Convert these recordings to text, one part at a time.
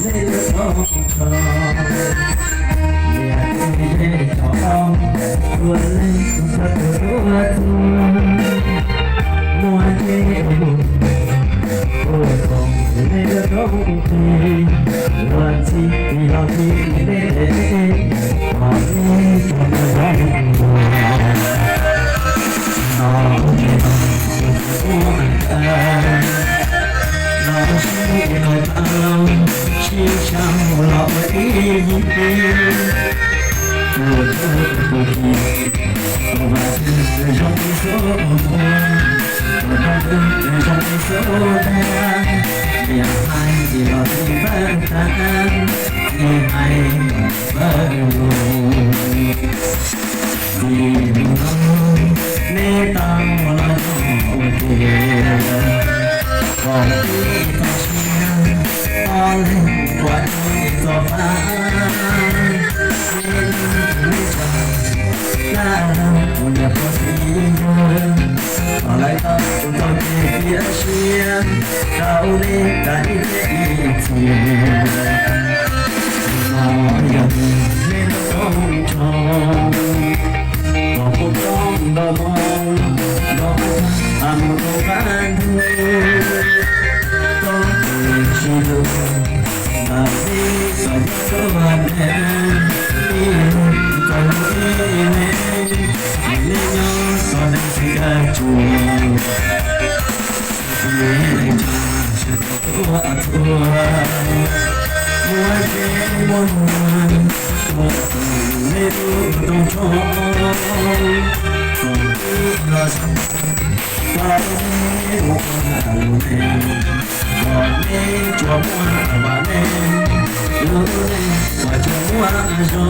lên không tròn mẹ để cho con vươn lên thật thương mua chế ôi còn lên không thì luôn chỉ vì lo thì để mà đi cho người anh nó nó sẽ nói bao chỉ chẳng lo ý của tôi và trong số trong số ta việc hai chỉ lo thì vẫn tan ngày hay vẫn vì mình không nên tăng lo còn đi có chia có lên quạt gió phá nên là đâu nhà có gì hơn ở lại ta tôi về phía chia đau lên cái gì tiền nói rằng nên không tròn có một con đò mong đó ăn một câu bán thương có người chỉ được mà đi phải có bạn em đi còn đi lên nhau còn đang suy ra chùa về cho thua thua mua chế mua nguồn một lên tung cho còn đi lo xong qua đi một lần còn đi cho mua và lên đưa lên và cho mua gió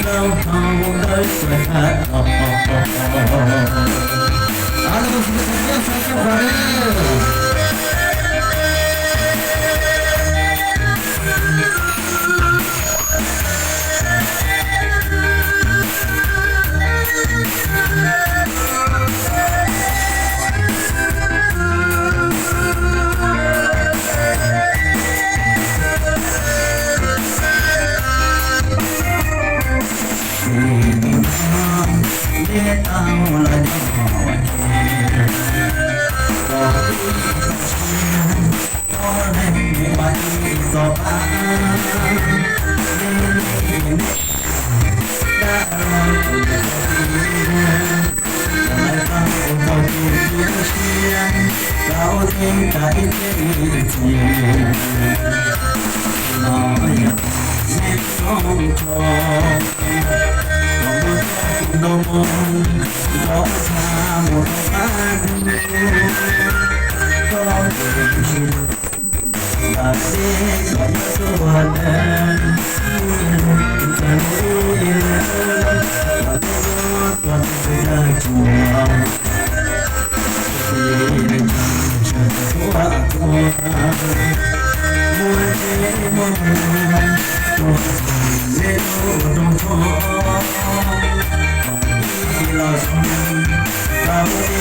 đâu không tới rồi hả Halo, sudah sampai để tao lại hỏi có nên bay gió đã lại tao có tiếng chia cao thêm cái tiền nói nên không tròn đâu mong rõ xa một anh có thể chịu và sẽ có tuần em chẳng nghĩ và tuần ra chùa vì anh chẳng qua mua chế mua mua lên trong phố lo xong tao đi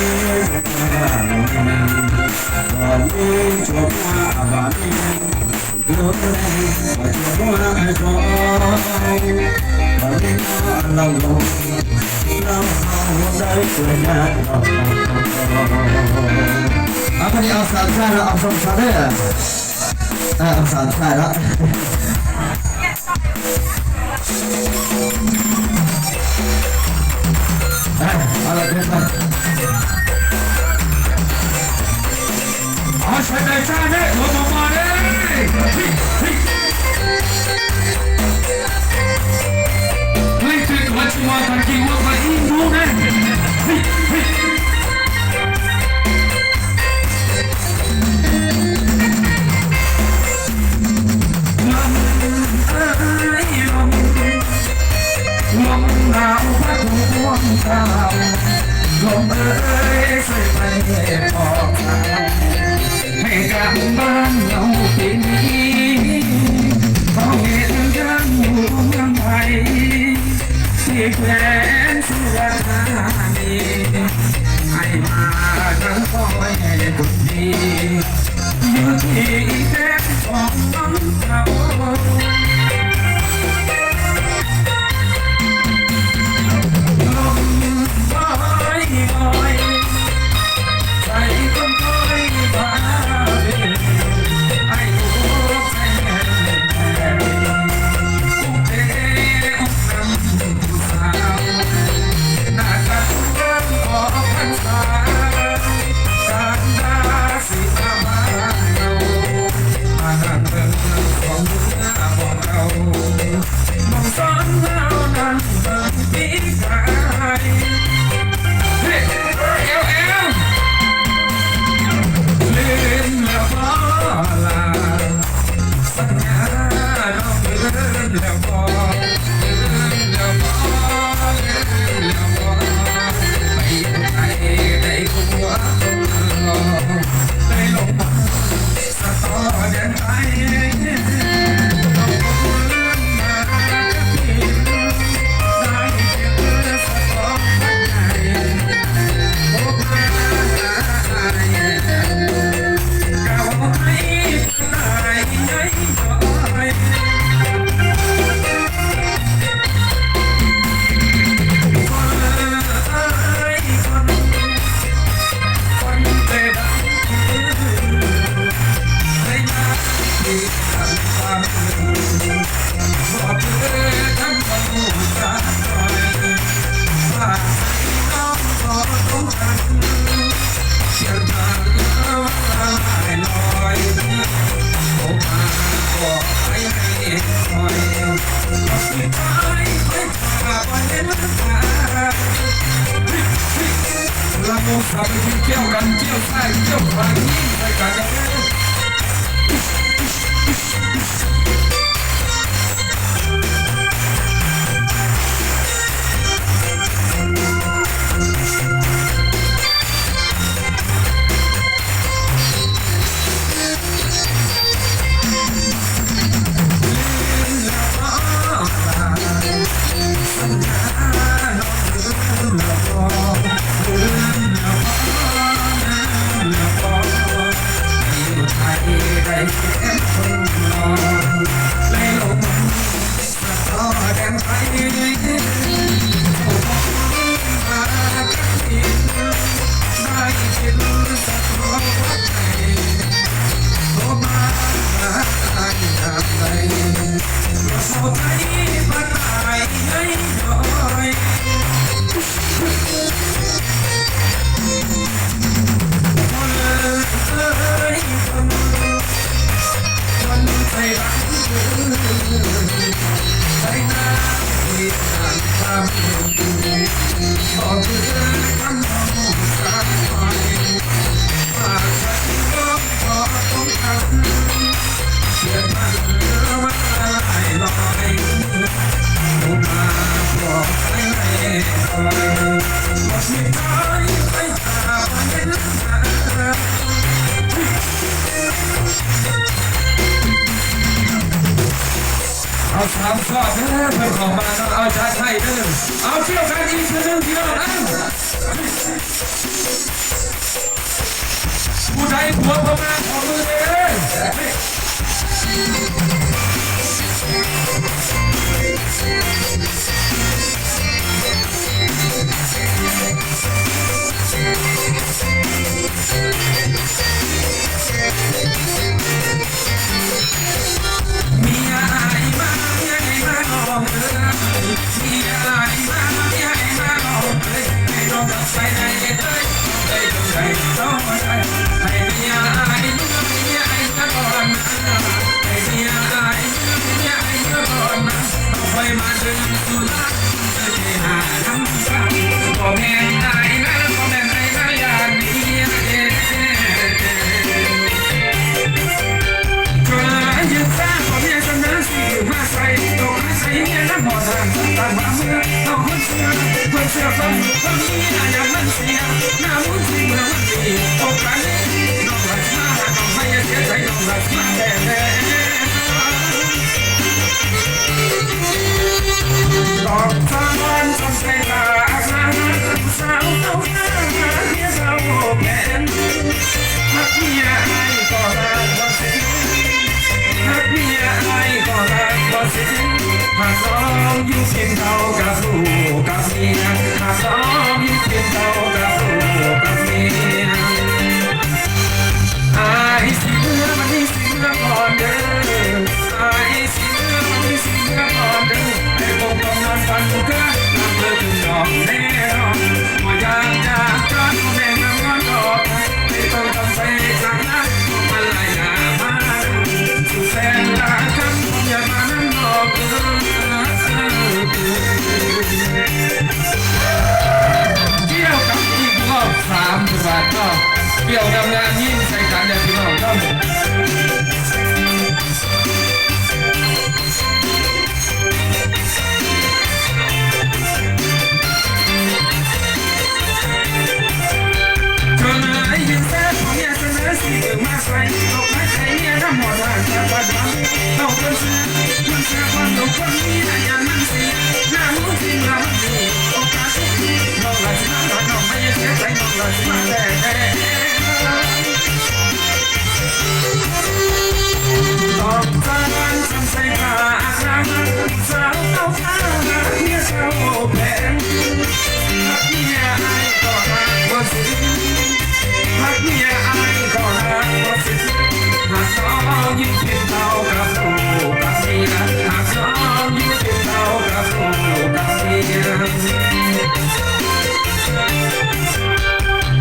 và đi cho qua và đi lúc này và cho qua gió và đi lòng lòng lòng đây cười nhạt cái này ông sẵn sàng rồi ông sẵn đấy à ông sẵn sàng đó Hãy subscribe cho kênh Ghiền Mì Gõ để không bỏ lỡ những video hấp Gồm ơi xây bay về bỏ hãy cảm ban nhau tình ý có nghĩa rằng muốn năm ngày thì quen sẽ ra đi ai mà đang coi cùng đi อยู่ที่แก้มของน้องเขาลมบอยบอยใส่คนคอยพาไปไอ้หัวใจแห้งอุ้งเอ๋อุ้งน้ำสาวหน้าตาเริ่มออกพรรษาการดาสิมาบ้านเรามานั่งเบิ่งของเนื้อของเรามองซ้อนเรานั่งเบิ่งปีกายเฮ้เอวลืมแล้วพอลาสัญญาน้องลืมแล้วพอลืมแล้วพอลืมแล้วพอไปอยู่ไหนได้หัวรอได้ลงมาสะท้อเดินไปต้องลืมมาผิดได้เจอสะท้อใจพบมา ก้าวให้ได้ย้อยคนเตะดังให้มาที่ทำความบอกเธอทำความรักหน่อยว่าน้องขอต้องกันเชื่อทางว่าให้ลอยโอ้มาบอกให้คอยก็สุดท้ายไม่ขาดวันเห็นตาเราโมสาไปที่เกี่ยวกันเกี่ยวใส่เกี่ยวฟันยิ่งใส่กันได้เก็บคนรอเลยลงสะท้อแดนไปโอ้มากินได้กินสะท้อใจโอ้มาได้อย่างไรเราสดใจบ้านไหนให้ย้อยคนใจรักใจน้ำที่ผ่านความบอกเธอทำมองสายไฟว่าฉันก็ขอต้องการเชื่อมันว่าให้ลอยผู้มาบอกให้คอยบอกไม่ได้ไม่จากวันเห็นตาเอาสามซอดเด้อเพื่อนของมาเอาชาไทยเด้อเอาเที่ยวกันอีกทีนึงพี่น้องนะผู้ใดหัวพม่าของมือเลยมีอะไรมามีอะไรมาลองเลยมีอะไรมามีอะไรมาลองเลยให้ลองกับใส่ในเลยให้ดูใจต้องใจให้มีอะไรมีอะไรมาก่อนให้มีอะไร น้องยิ่งเพียงเขากับลูกกับเมียหากน้องยิ่งเพียงเขากับลูกกับเมียไอ้สิเมื่อมันนี่สิเมื่อก่อนเด้อไอ้สิเมื่อมันนี่สิเมื่อก่อนเด้อไอ้คงต้องนอนฝันเกินลำเลิกถึงดอกแน่นอนมาอยากจากกันแม่งงอนดอกไม่ต้องทำใจจากนั้นมันไหลหนามาสุดแสนรักกันอย่ามานั่งดอกเกี่ยวกับอีกรอบ3 จังหวัดก็เกี่ยวกับงานยิ่งใส่กันอย่างพี่น้องครับเธอเลยยินแซ่บของเนี่ยเสนอสิ่งมาใส่ตกไม่ใช่เนี่ยทำหมดทางแต่ปัจจุบันเราคนเชื่อคนเชื่อคนดูคนนี้นะอย่างนั้นสิหน้ามือที่เราดีโอกาสทุกทีน้องหลับสิมาหลับน้องไม่ยังเสียใจน้องหลับสิมาแต่ต้องการทำใจขาดน้ำสาวเอาข้าวเนี่ยเศร้าแผลรักเนี่ยไอ้ก็รักว่าสิรักเนี่ยไอ้ก็รักว่าสิหากน้องยิ่งเพียงเท่ากับลูกกับเมียหากน้องยิ่งเพียงเท่ากับลูกกับเมีย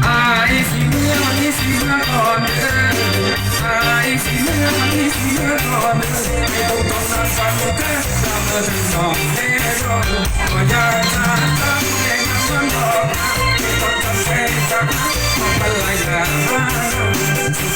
ไอ้สิเมื่อวันนี้สิเมื่อก่อนเด้อไอ้สิเมื่อวันนี้สิเมื่อก่อนเด้อไม่ต้องนอนฝันเด้อตามเมื่อถึงนอนแน่นอนก็อยากจะทำเองมันเหมือนบอกไม่ต้องทำใจจากมันไหลหนามาสุ